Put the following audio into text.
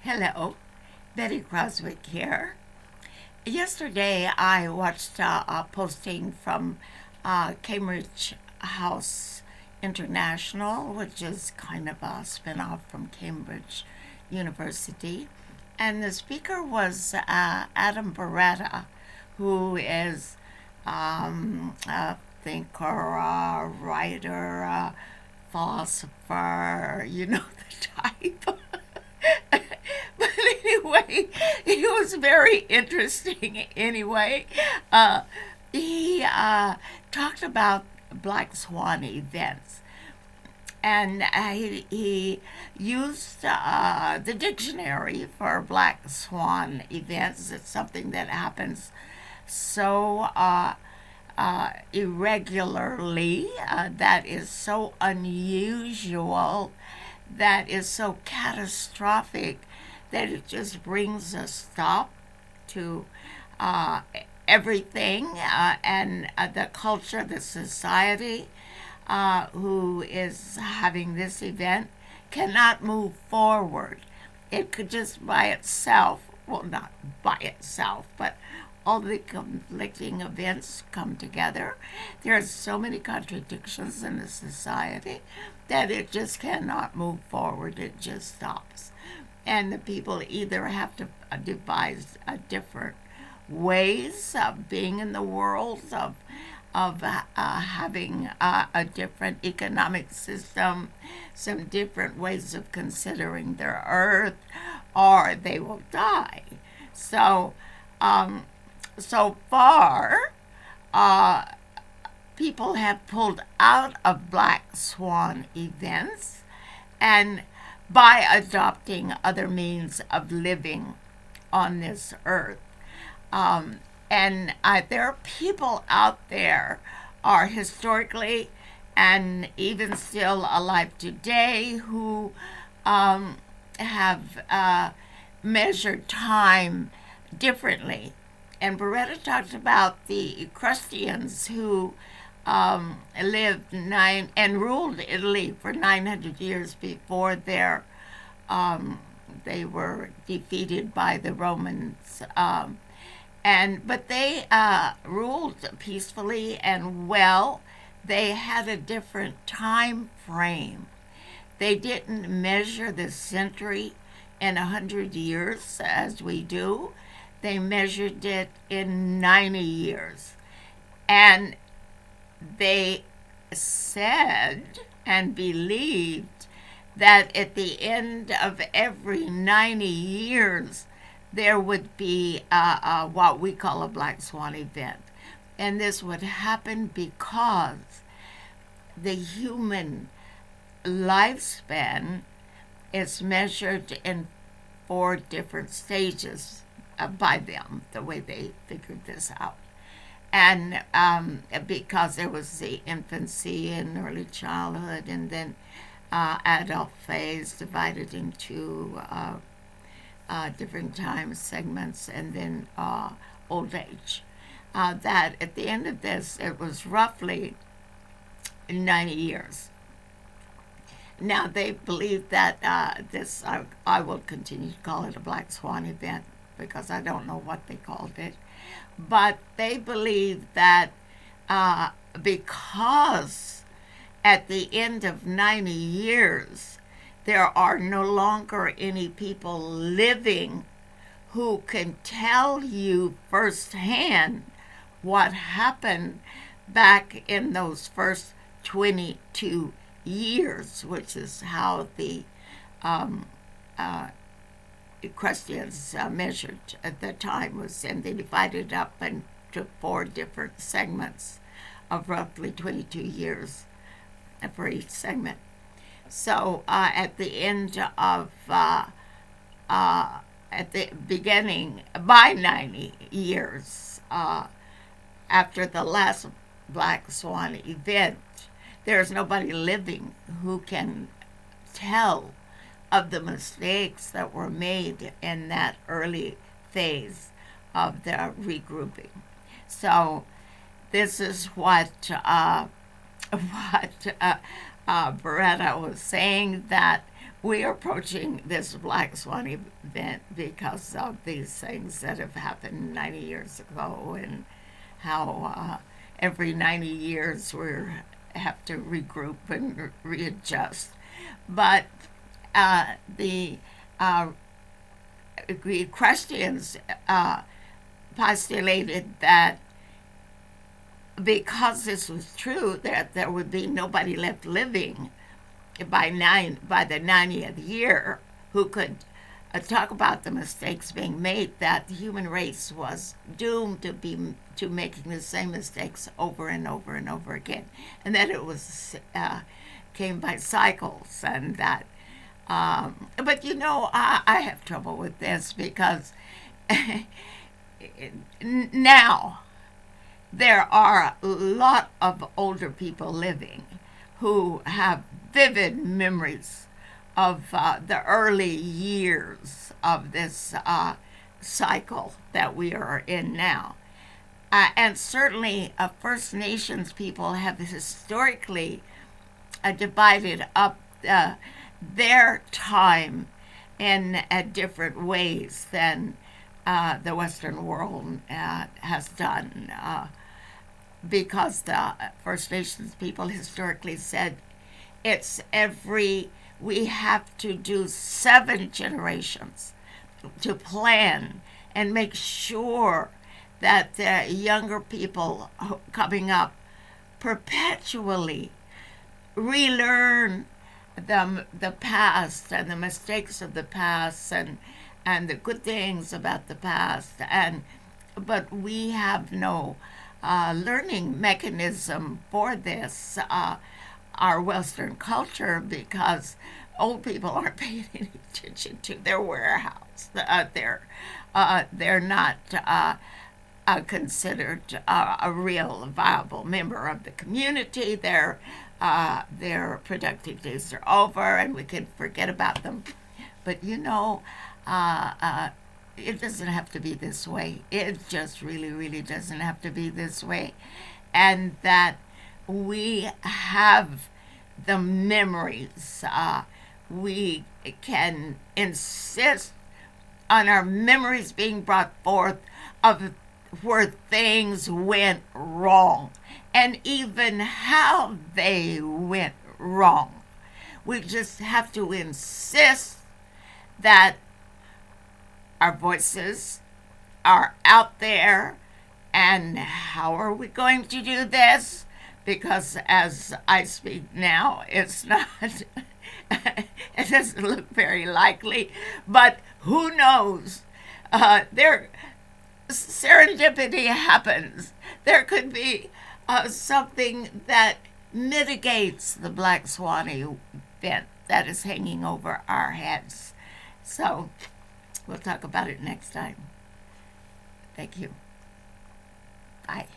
Hello, Betty Croswick here. Yesterday I watched a posting from Cambridge House International, which is kind of a spinoff from Cambridge University. And the speaker was Adam Beretta, who is a thinker, writer, philosopher, you know the type. But anyway, it was very interesting. Anyway, uh, he talked about Black Swan events, and he used the dictionary for Black Swan events. It's something that happens so irregularly, that is so unusual, that is so catastrophic that it just brings a stop to uh, everything, and the culture, the society who is having this event cannot move forward. It could just by itself, well, not by itself, but all the conflicting events come together. There are so many contradictions in the society that it just cannot move forward. It just stops. And the people either have to devise different ways of being in the world, of having a different economic system, some different ways of considering their earth, or they will die. So, um, so far, uh, people have pulled out of Black Swan events and by adopting other means of living on this earth. And there are people out there, are historically and even still alive today, who have measured time differently. And Beretta talked about the Etruscans who lived nine and ruled Italy for 900 years before um, they were defeated by the Romans. But they ruled peacefully and well. They had a different time frame. They didn't measure the century in 100 years as we do. They measured it in 90 years. And they said and believed that at the end of every 90 years, there would be what we call a Black Swan event. And this would happen because the human lifespan is measured in four different stages by them, the way they figured this out. And because there was the infancy and early childhood, and then adult phase divided into different time segments, and then old age. That at the end of this, it was roughly 90 years. Now, they believe that I will continue to call it a Black Swan event because I don't know what they called it. But they believe that because at the end of 90 years, there are no longer any people living who can tell you firsthand what happened back in those first 22 years, which is how the um, uh, Christians measured at the time was, and they divided up into four different segments of roughly 22 years for each segment. So at the end of, at the beginning, by 90 years, after the last Black Swan event, there's nobody living who can tell of the mistakes that were made in that early phase of the regrouping. So this is what what Beretta was saying, that we are approaching this Black Swan event because of these things that have happened 90 years ago, and how every 90 years we have to regroup and readjust. But the Christians postulated that because this was true, that there would be nobody left living by the 90th year who could talk about the mistakes being made, that the human race was doomed to making the same mistakes over and over and over again, and that it was came by cycles, and that. But I have trouble with this because now there are a lot of older people living who have vivid memories of the early years of this cycle that we are in now. And certainly First Nations people have historically divided up their time in different ways than the Western world has done. Because the First Nations people historically said we have to do 7 generations to plan and make sure that the younger people coming up perpetually relearn the past and the mistakes of the past and the good things about the past, but we have no learning mechanism for this, our Western culture, because old people aren't paying any attention to their warehouse. They're not considered a real viable member of the community. Their productive days are over, and we can forget about them. But it doesn't have to be this way. It just really, really doesn't have to be this way. And that we have the memories. We can insist on our memories being brought forth of where things went wrong, and even how they went wrong. We just have to insist that our voices are out there. And how are we going to do this? Because as I speak now, it's not, it doesn't look very likely, but who knows? Serendipity happens. There could be something that mitigates the Black Swan event that is hanging over our heads. So we'll talk about it next time. Thank you. Bye.